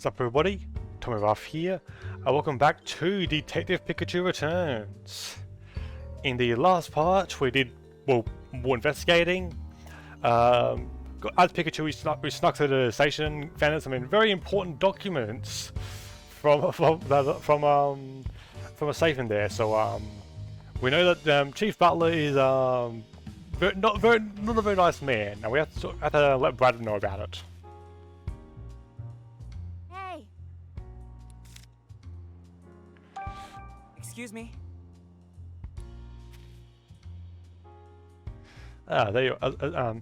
What's up everybody, Tommy Ruff here, and welcome back to Detective Pikachu Returns. In the last part we did, well, more investigating. As Pikachu we snuck to the station, found some very important documents from a safe in there, so we know that Chief Butler is not a very nice man, and we have to let Brad know about it. Excuse me? There you are.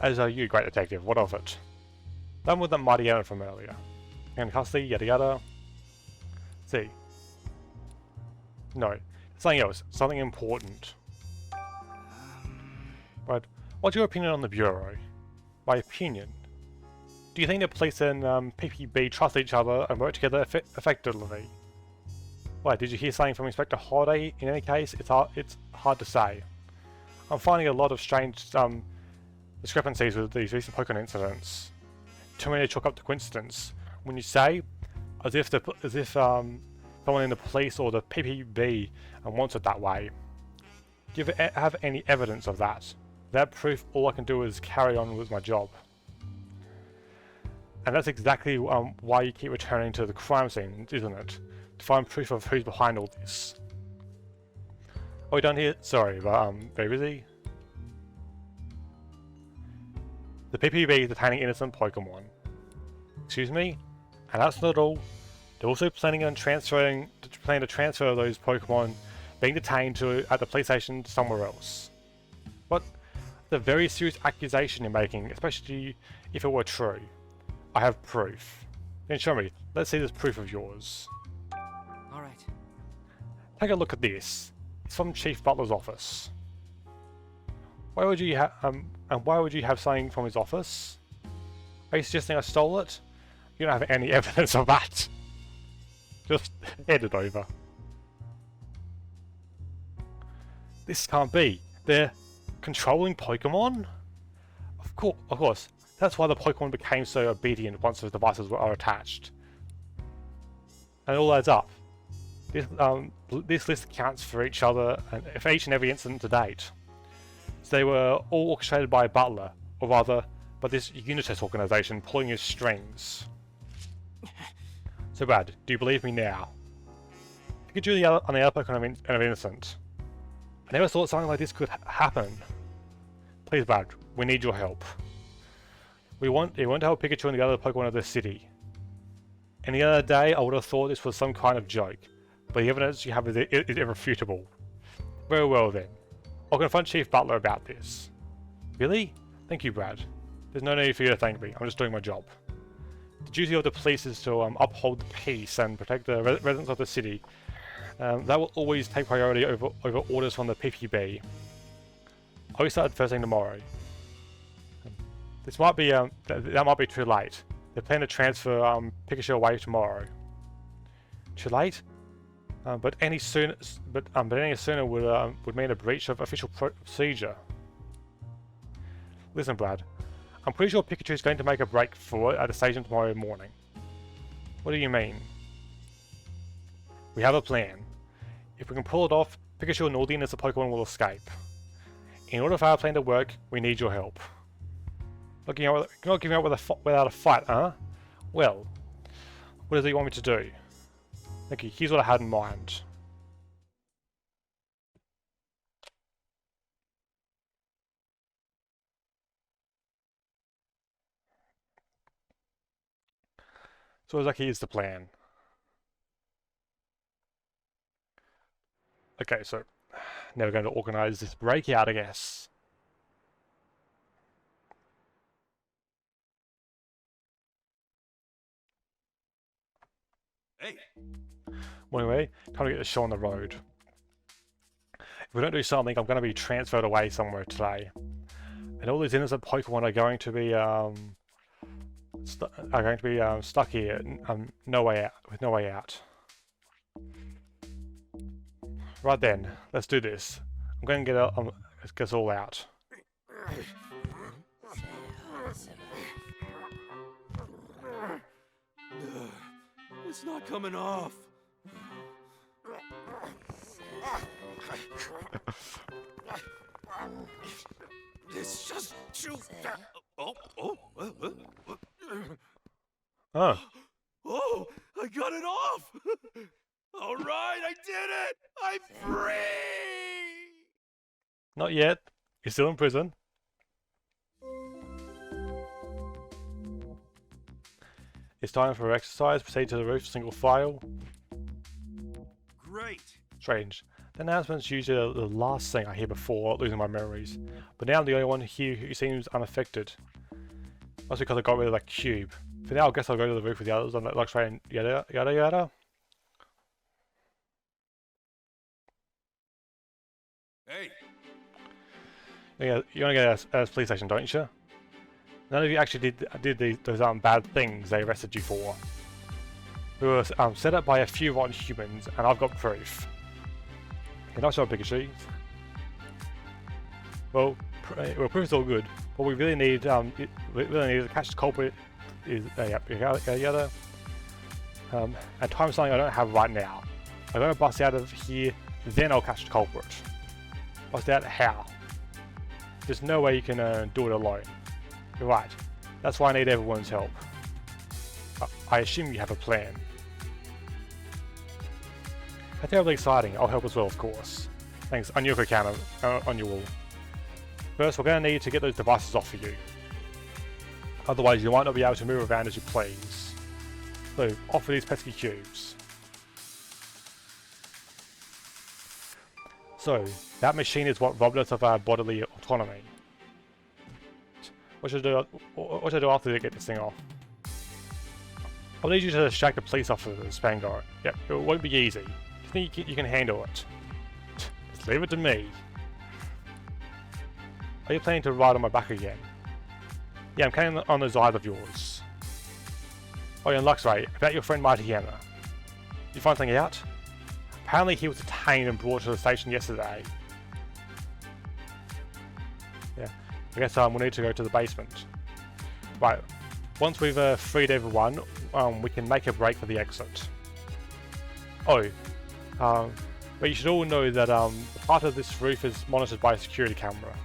As you, great detective, what of it? Done with that mighty errand from earlier. And custody, yada yada. See. No. Something else. Something important. But what's your opinion on the Bureau? My opinion? Do you think the police and PPB trust each other and work together effectively? Wait, did you hear something from Inspector Holiday? In any case, it's hard to say. I'm finding a lot of strange discrepancies with these recent Pokemon incidents. Too many to chalk up to coincidence. When you say, as if someone in the police or the PPB wants it that way. Do you have any evidence of that? Without proof, all I can do is carry on with my job. And that's exactly why you keep returning to the crime scene, isn't it? To find proof of who's behind all this. Are we done here? Sorry, but very busy. The PPB is detaining innocent Pokemon. Excuse me? And that's not all. They're also planning to transfer those Pokemon being detained at the police station somewhere else. What? It's a very serious accusation you're making, especially if it were true. I have proof. Then show me. Let's see this proof of yours. Alright. Take a look at this. It's from Chief Butler's office. Why would you have something from his office? Are you suggesting I stole it? You don't have any evidence of that. Just hand it over. This can't be. They're controlling Pokemon? Of course. That's why the Pokemon became so obedient once those devices are attached. And it all adds up. This list accounts for each and every incident to date. So they were all orchestrated by Butler, or rather, by this Unitas organization pulling his strings. So Brad, do you believe me now? Pikachu on the other Pokemon are innocent. I never thought something like this could happen. Please Brad, we need your help. You want to help Pikachu and the other Pokemon of the city. Any other day I would have thought this was some kind of joke. But the evidence you have is irrefutable. Very well then. I'll confront Chief Butler about this. Really? Thank you, Brad. There's no need for you to thank me. I'm just doing my job. The duty of the police is to uphold the peace and protect the residents of the city. That will always take priority over orders from the PPB. I'll be started first thing tomorrow. This might be that might be too late. They plan to transfer Pikachu away tomorrow. Too late? But any sooner would mean a breach of official procedure. Listen, Brad. I'm pretty sure Pikachu is going to make a break for it at the station tomorrow morning. What do you mean? We have a plan. If we can pull it off, Pikachu and all the innocent Pokemon will escape. In order for our plan to work, we need your help. Not giving up without a fight, huh? Well, what is it you want me to do? Thank you. Here's what I had in mind. So exactly here's the plan. Okay, so now we're going to organize this breakout, I guess. Hey. Well, anyway, time to get the show on the road. If we don't do something, I'm going to be transferred away somewhere today, and all these innocent Pokemon are going to be stuck here, no way out, with no way out. Right then, let's do this. I'm going to get us all out. It's not coming off. It's just too. Oh, oh, Oh, oh! I got it off. All right, I did it. I'm free. not yet. You're still in prison. It's time for exercise. Proceed to the roof, single file. Great. Strange. The announcement's usually the last thing I hear before losing my memories, but now I'm the only one here who seems unaffected. That's because I got rid of that cube. For now, I guess I'll go to the roof with the others on that luxury and yada yada yada. Hey. Yeah, you want to go to the police station, don't you? None of you actually did those bad things they arrested you for. We were set up by a few rotten humans, and I've got proof. You're not sure, Pikachu. Well, proof is all good. What we really need, to catch the culprit is yada. And time something I don't have right now. I'm gonna bust out of here, then I'll catch the culprit. Bust out how? There's no way you can do it alone. You're right. That's why I need everyone's help. I assume you have a plan. That's terribly exciting. I'll help as well, of course. Thanks. On your account, on your wall. First, we're going to need to get those devices off of you. Otherwise, you might not be able to move around as you please. So, off with these pesky cubes. So, that machine is what robbed us of our bodily autonomy. What should I do after they get this thing off? I'll need you to distract the police officers, Spangar. Yep, it won't be easy. You think you can handle it? Just leave it to me. Are you planning to ride on my back again? Yeah, I'm counting on those eyes of yours. Oh yeah, and Luxray, about your friend Mighty Hammer. Did you find something out? Apparently he was detained and brought to the station yesterday. Yeah, I guess we'll need to go to the basement. Right, once we've freed everyone, we can make a break for the exit. Oh, but you should all know that part of this roof is monitored by a security camera.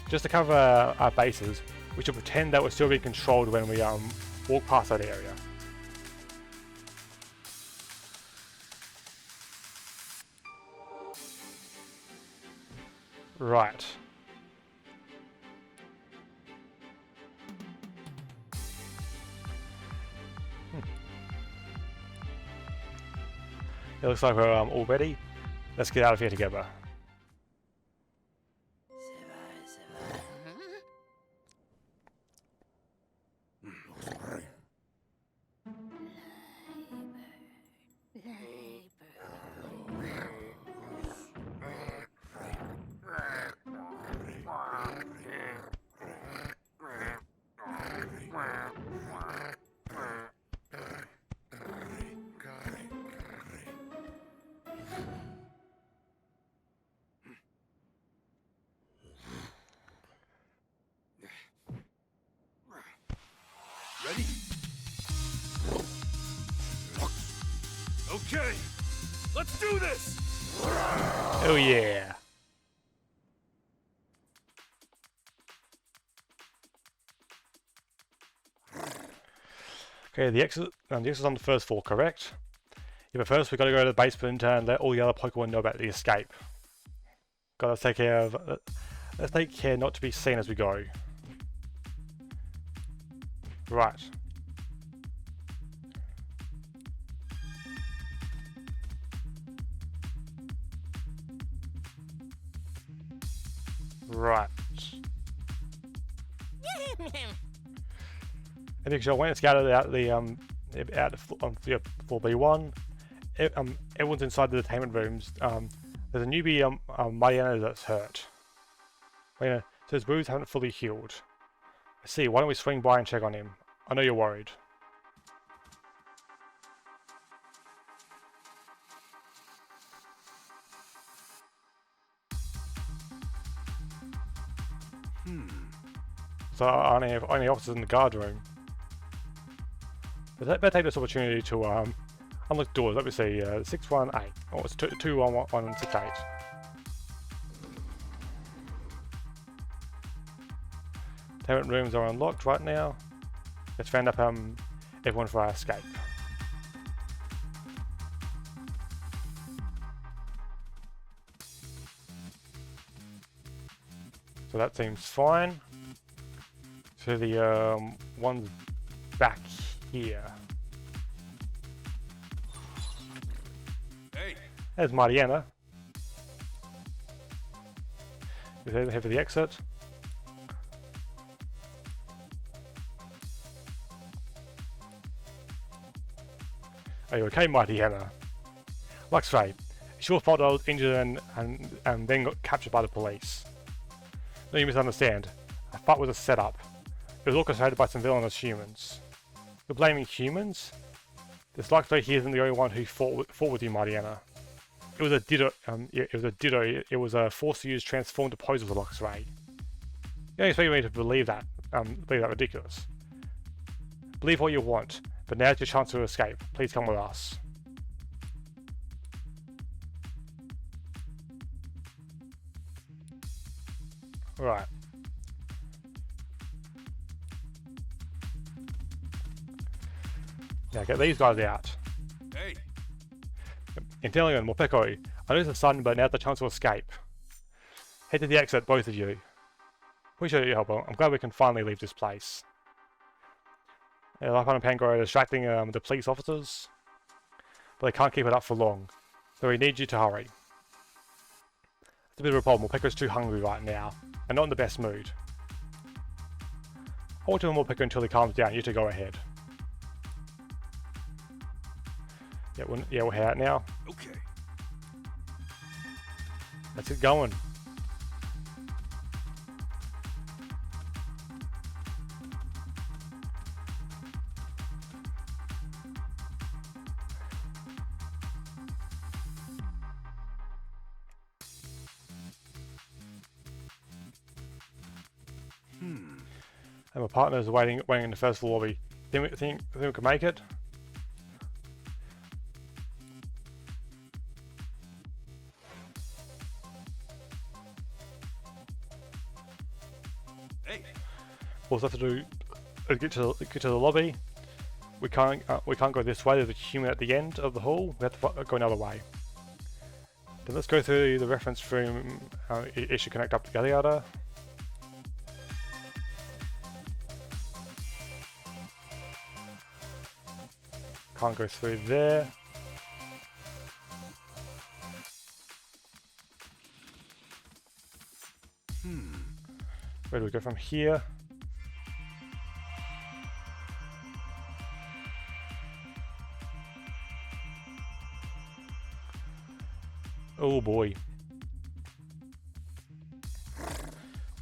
Just to cover our bases, we should pretend that we're still being controlled when we walk past that area. Right. It looks like we're all ready. Let's get out of here together. Ready? Okay, let's do this! Oh yeah. Okay, the exit's on the first floor, correct? Yeah, but first we gotta go to the basement and let all the other Pokemon know about the escape. Gotta take care of. Let's take care not to be seen as we go. Right. Right. And because when it's scattered out the floor B1, everyone's inside the detainment rooms. There's a newbie Mariana that's hurt. So his wounds haven't fully healed. I see. Why don't we swing by and check on him? I know you're worried. So only officers in the guard room. But better take this opportunity to Unlock doors. Let me see. 618. Oh, it's 211168. Tenant rooms are unlocked right now. Let's round up everyone for our escape. So that seems fine. So the ones back here. Hey, There's Mariana. Is there here for the exit? Are you okay, Mariana? Luxray, it's your fault I was injured and then got captured by the police. No, you misunderstand. A fight was a setup. It was orchestrated by some villainous humans. You're blaming humans? This Luxray here isn't the only one who fought with you, Mariana. It was a ditto. It was a ditto. It was a force to use transformed to pose with a Luxray. You don't expect me to believe that. Believe that ridiculous. Believe what you want, but now's your chance to escape. Please come with us. Right. Now get these guys out. hey, Intellion, Morpeko, I know it's the sun, but now's the chance to escape. Head to the exit, both of you. Appreciate your help. I'm glad we can finally leave this place. Lacon and Pango are distracting the police officers, but they can't keep it up for long, so we need you to hurry. It's a bit of a problem. Morpeko's too hungry right now, and not in the best mood. I'll watch over Morpeko until he calms down. You two go ahead. Yeah, we'll head out now. okay. Let's get going. And my partner's waiting in the first lobby. Think we can make it? Hey, All we have to do is get to the lobby. We can't go this way. There's a human at the end of the hall. We have to go another way. Then let's go through the reference room. It should connect up to yada. Can't go through there. Where do we go from here? Oh boy.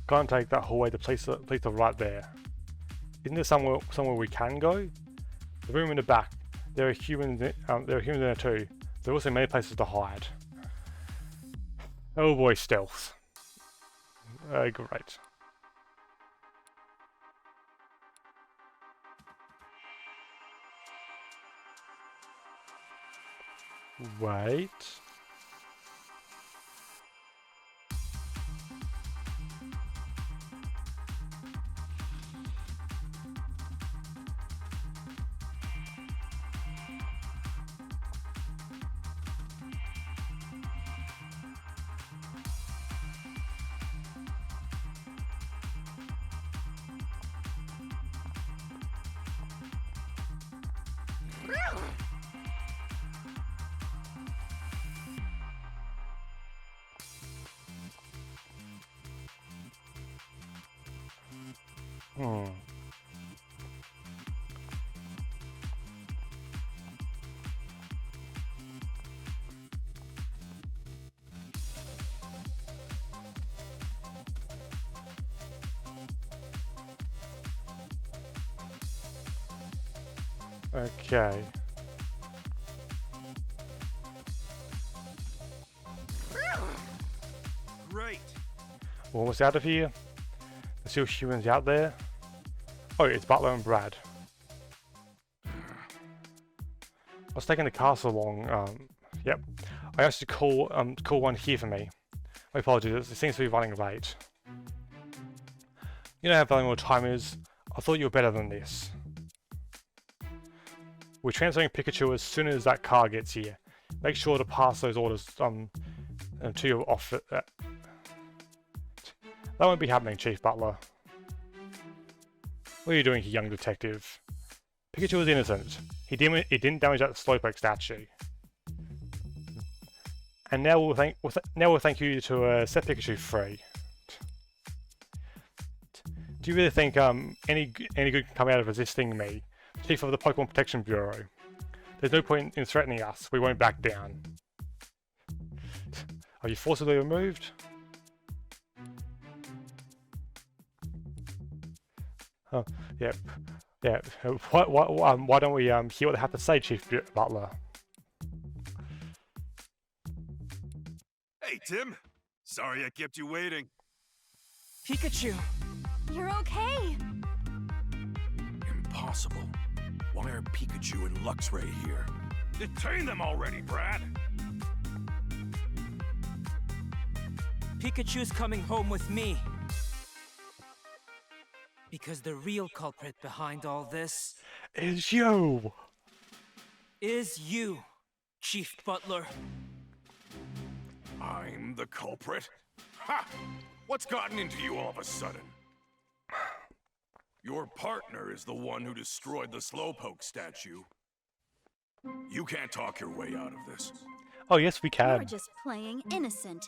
Can't take that hallway. The police are right there. Isn't there somewhere we can go? The room in the back. There are humans in there too. There are also many places to hide. Oh boy, stealth. Great. Wait. Okay. great. We're almost out of here. There's still humans out there. Oh, it's Butler and Brad. I was taking the castle along. Yep. I asked you to call one here for me. My apologies, it seems to be running late. You know how valuable time is? I thought you were better than this. We're transferring Pikachu as soon as that car gets here. Make sure to pass those orders to your office. That won't be happening, Chief Butler. What are you doing here, young detective? Pikachu is innocent. He didn't damage that Slowpoke statue. And now we'll thank you to set Pikachu free. Do you really think any good can come out of resisting me, Chief of the Pokemon Protection Bureau? There's no point in threatening us. We won't back down. Are you forcibly removed? Oh, yep. Yeah. Why don't we hear what they have to say, Chief Butler? Hey, Tim. Sorry I kept you waiting. Pikachu! You're okay. Impossible. Why are Pikachu and Luxray here? Detain them already, Brad! Pikachu's coming home with me. Because the real culprit behind all this Is you! is you, Chief Butler. I'm the culprit? Ha! What's gotten into you all of a sudden? Your partner is the one who destroyed the Slowpoke statue. You can't talk your way out of this. Oh yes, we You're can. just playing innocent.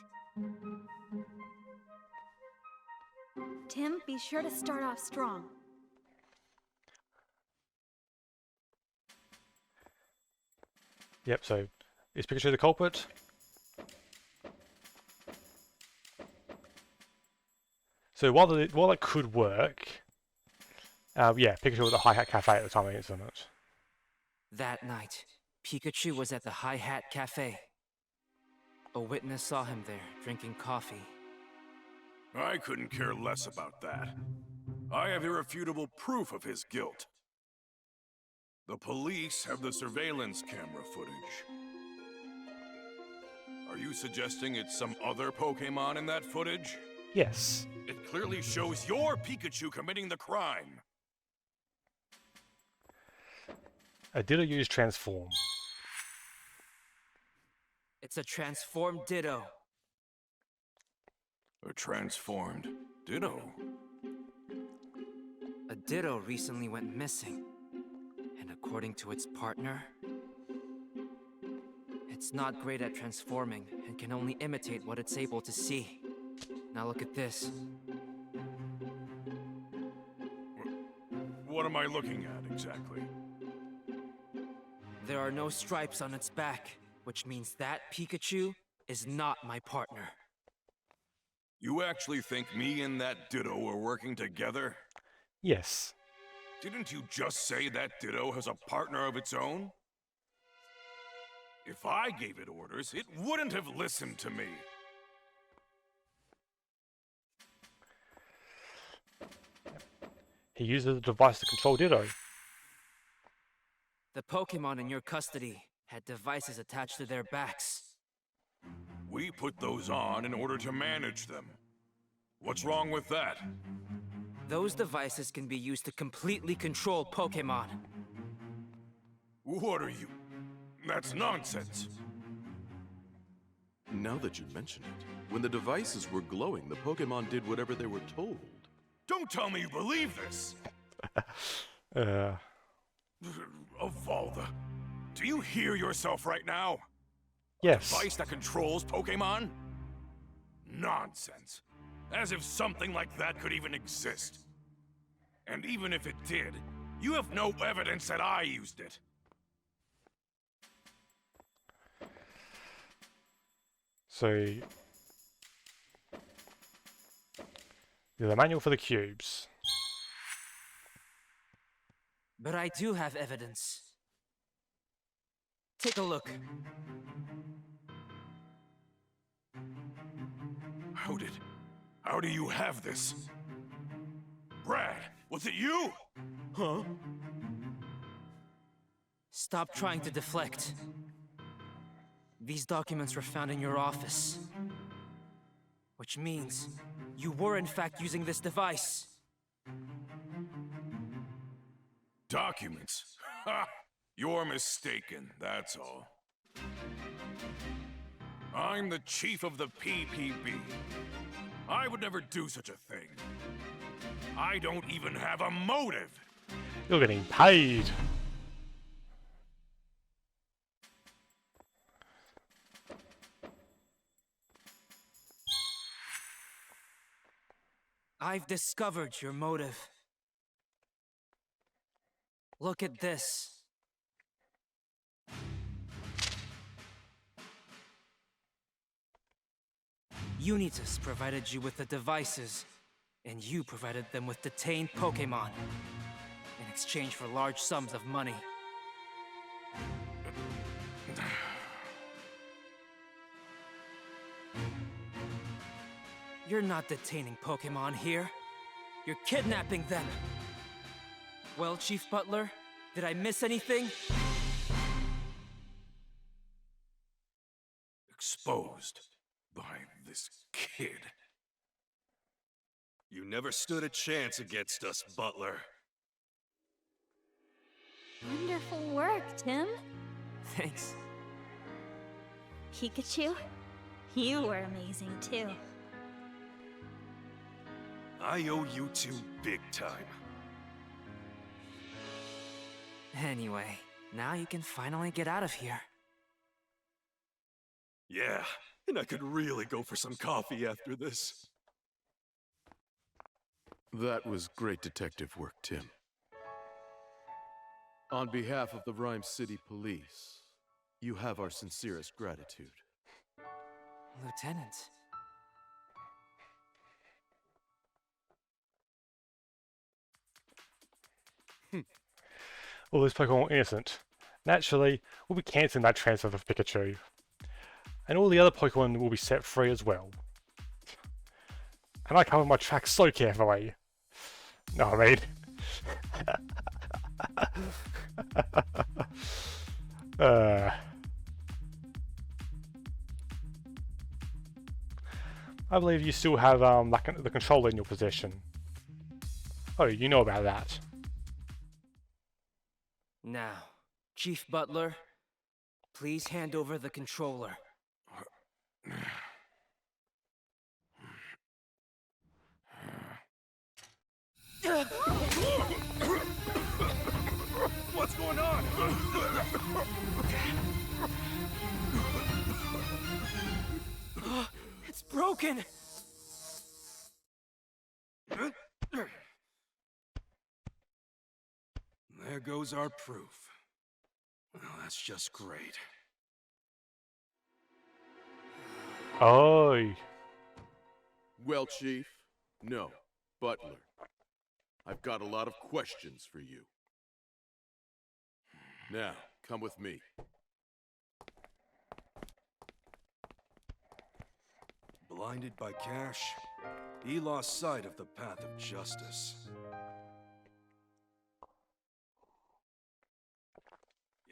Tim, be sure to start off strong. Yep. So, is Pikachu the culprit? So while it could work, yeah, Pikachu was at the Hi Hat Cafe at the time of the incident. That night, Pikachu was at the Hi Hat Cafe. A witness saw him there, drinking coffee. I couldn't care less about that. I have irrefutable proof of his guilt. The police have the surveillance camera footage. Are you suggesting it's some other Pokémon in that footage? Yes. It clearly shows your Pikachu committing the crime. Did I use transform? It's a transformed Ditto. A transformed Ditto? A Ditto recently went missing. And according to its partner, it's not great at transforming and can only imitate what it's able to see. Now look at this. What am I looking at exactly? There are no stripes on its back, which means that Pikachu is not my partner. You actually think me and that Ditto are working together? Yes. Didn't you just say that Ditto has a partner of its own? If I gave it orders, it wouldn't have listened to me. He uses the device to control Ditto. The Pokemon in your custody had devices attached to their backs. We put those on in order to manage them. What's wrong with that? Those devices can be used to completely control Pokemon. What are you? That's nonsense. Now that you mention it, when the devices were glowing, the Pokemon did whatever they were told. Don't tell me you believe this! Evalda, do you hear yourself right now? Yes. Device that controls Pokemon? Nonsense. As if something like that could even exist. And even if it did, you have no evidence that I used it. So, the manual for the cubes. But I do have evidence. Take a look. How do you have this? Brad, was it you? Huh? Stop trying to deflect. These documents were found in your office. Which means you were in fact using this device. Documents? Ha! You're mistaken, that's all. I'm the chief of the PPB. I would never do such a thing. I don't even have a motive. You're getting paid. I've discovered your motive. Look at this. Unitas provided you with the devices, and you provided them with detained Pokémon in exchange for large sums of money. You're not detaining Pokémon here. You're kidnapping them. Well, Chief Butler, did I miss anything? Exposed by this kid. You never stood a chance against us, Butler. Wonderful work, Tim. Thanks. Pikachu, you were amazing too. I owe you two big time. Anyway, now you can finally get out of here. Yeah, and I could really go for some coffee after this. That was great detective work, Tim. On behalf of the Rhyme City Police, you have our sincerest gratitude. Lieutenant. All those Pokemon were innocent. Naturally, we'll be cancelling that transfer for Pikachu. And all the other Pokemon will be set free as well. And I cover my tracks so carefully. No, I mean... I believe you still have the controller in your possession. Oh, you know about that. Now, Chief Butler, please hand over the controller. What's going on? It's broken! There goes our proof. Well, that's just great. Oh. Well, Chief, no, Butler. I've got a lot of questions for you. Now, come with me. Blinded by cash, he lost sight of the path of justice.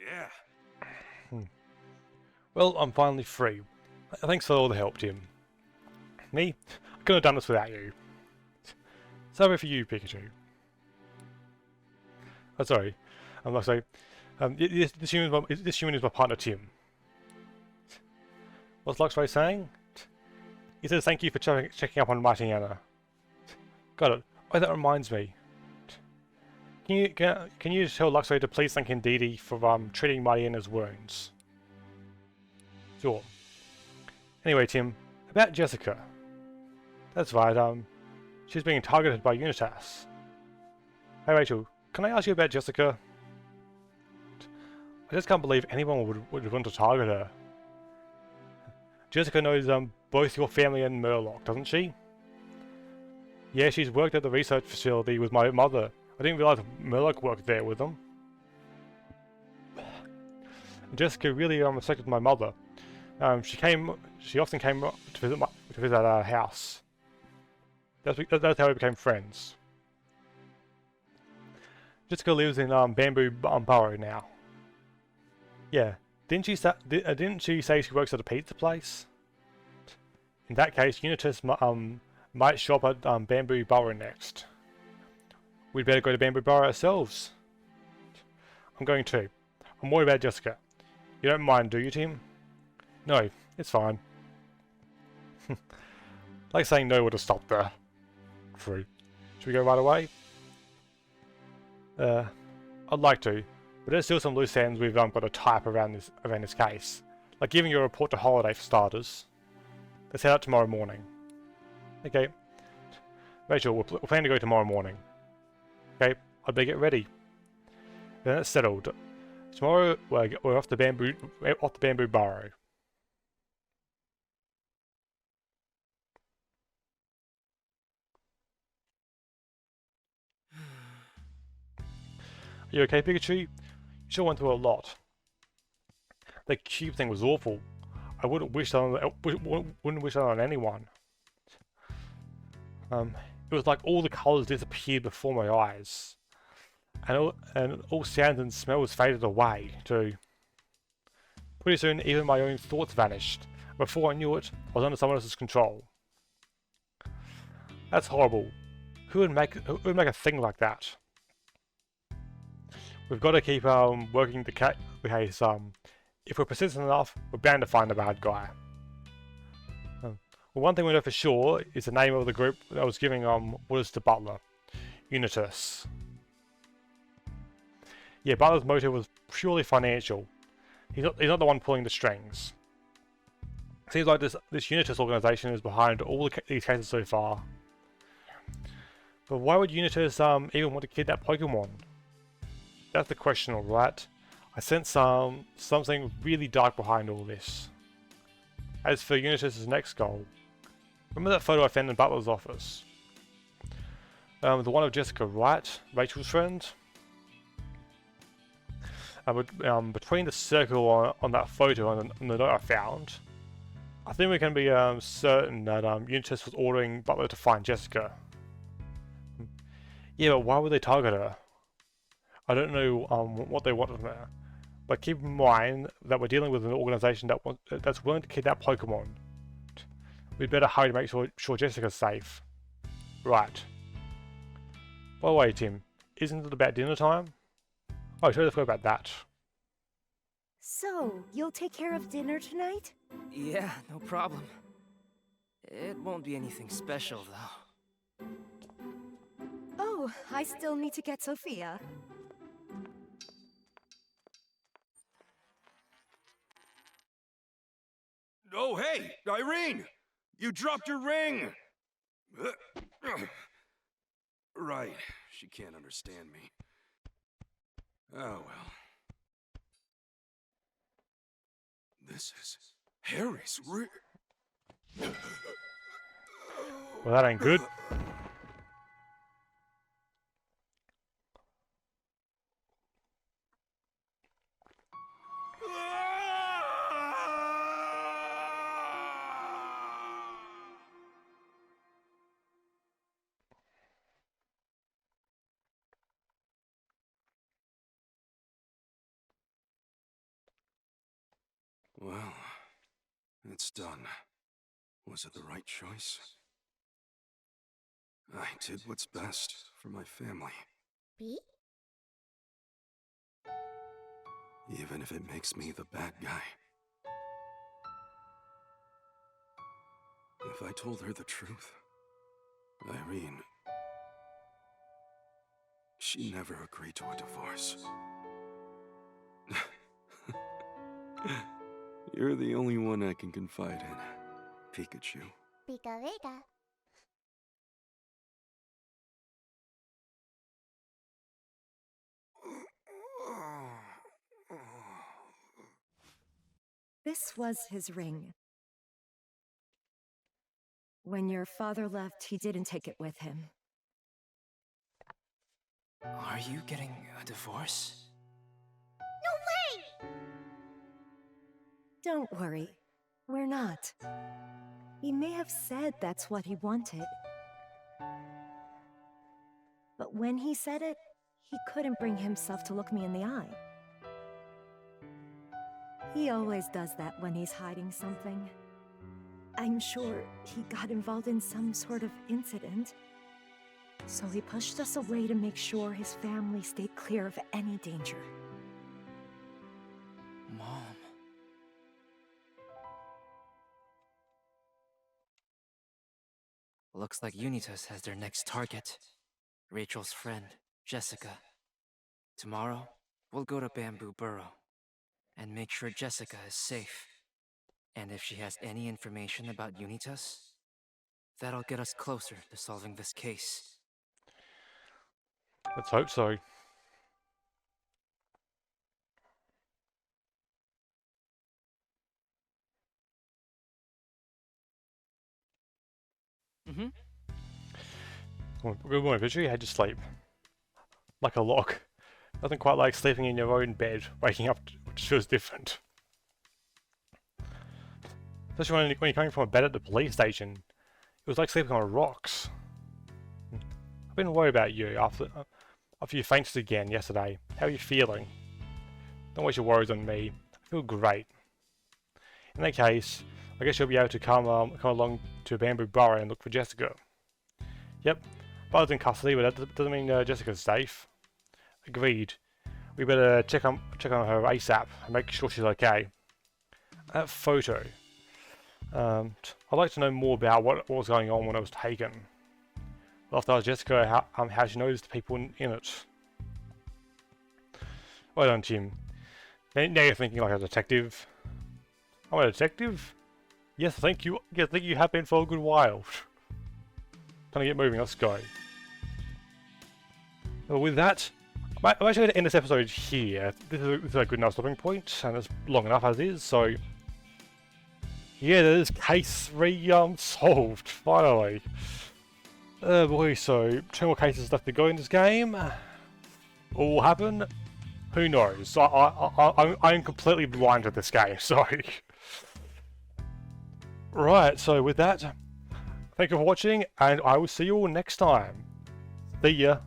Yeah. Well, I'm finally free. Thanks for all the help, Tim. Me? I couldn't have done this without you. Sorry for you, Pikachu. Oh, sorry. I'm not sorry. This human is my partner, Tim. What's Luxray saying? He says thank you for checking up on Mighty Anna. Got it. Oh, that reminds me. Can you tell Luxray to please thank Indeedee for treating Mighty Anna's wounds? Sure. Anyway, Tim, about Jessica. That's right, she's being targeted by Unitas. Hey Rachel, can I ask you about Jessica? I just can't believe anyone would want to target her. Jessica knows both your family and Murloc, doesn't she? Yeah, she's worked at the research facility with my mother. I didn't realize Murloc worked there with them. Jessica really affected my mother. She often came to visit our house. That's how we became friends. Jessica lives in Bamboo Burrow now. Yeah. Didn't she say she works at a pizza place? In that case, Unitas might shop at Bamboo Burrow next. We'd better go to Bamboo Burrow ourselves. I'm going too. I'm worried about Jessica. You don't mind, do you, Tim? No, it's fine. Like saying no would have stopped there. True. Should we go right away? I'd like to, but there's still some loose ends we've got to tie up around this case. Like giving you a report to Holiday for starters. Let's head out tomorrow morning. Okay. Rachel, we're planning to go tomorrow morning. Okay, I'd better get ready. Then it's settled. Tomorrow we're off the Bamboo Burrow. Are you okay, Pikachu? You sure went through a lot. The cube thing was awful. I wouldn't wish that on anyone. It was like all the colours disappeared before my eyes, and all sounds and smells faded away too. Pretty soon, even my own thoughts vanished. Before I knew it, I was under someone else's control. That's horrible. Who would make a thing like that? We've got to keep working the case. If we're persistent enough, we're bound to find the bad guy. Well, one thing we know for sure is the name of the group that was giving orders to Butler, Unitas. Yeah, Butler's motive was purely financial. He's not the one pulling the strings. Seems like this Unitas organization is behind all these cases so far. But why would Unitas even want to kidnap Pokemon? That's the question, alright. I sense something really dark behind all this. As for Unitas' next goal, remember that photo I found in Butler's office? The one of Jessica, right? Rachel's friend? Between the circle on that photo and the note I found, I think we can be certain that Unitas was ordering Butler to find Jessica. Yeah, but why would they target her? I don't know what they want from her, but keep in mind that we're dealing with an organization that's willing to kidnap Pokemon. We'd better hurry to make sure Jessica's safe. Right. By the way, Tim, isn't it about dinner time? Oh, I totally forgot about that. So, you'll take care of dinner tonight? Yeah, no problem. It won't be anything special, though. Oh, I still need to get Sophia. Oh, hey, Irene! You dropped your ring! Right, she can't understand me. Oh, well. This is Harry's ring. Well, that ain't good. Well, it's done. Was it the right choice? I did what's best for my family. B? Even if it makes me the bad guy. If I told her the truth, Irene, she never agreed to a divorce. You're the only one I can confide in, Pikachu. Pika Vega. This was his ring. When your father left, he didn't take it with him. Are you getting a divorce? Don't worry, we're not. He may have said that's what he wanted. But when he said it, he couldn't bring himself to look me in the eye. He always does that when he's hiding something. I'm sure he got involved in some sort of incident. So he pushed us away to make sure his family stayed clear of any danger. Mom. Looks like Unitas has their next target. Rachel's friend, Jessica. Tomorrow, we'll go to Bamboo Burrow and make sure Jessica is safe. And if she has any information about Unitas, that'll get us closer to solving this case. Let's hope so. Good morning, Pikachu. How'd you sleep? Like a log. Nothing quite like sleeping in your own bed, waking up, which feels different. Especially when you're coming from a bed at the police station. It was like sleeping on rocks. I've been worried about you after you fainted again yesterday. How are you feeling? Don't waste your worries on me. I feel great. In that case, I guess you'll be able to come along to Bamboo Burrow and look for Jessica. Yep, Buzz in custody, but that doesn't mean Jessica's safe. Agreed. We better check on her ASAP and make sure she's okay. That photo. I'd like to know more about what was going on when it was taken. I'll have to ask Jessica how she noticed the people in it. Well done, Tim. Now you're thinking like a detective. I'm a detective? Yes, thank you. Yes, I think you have been for a good while. Time to get moving, let's go. Well, with that, I'm actually going to end this episode here. This is a good enough stopping point, and it's long enough as is, so... Yeah, there's case 3 solved, finally. Oh boy, so 2 more cases left to go in this game. What will happen? Who knows? I'm completely blind to this game, so... Right, so with that, thank you for watching, and I will see you all next time. See ya.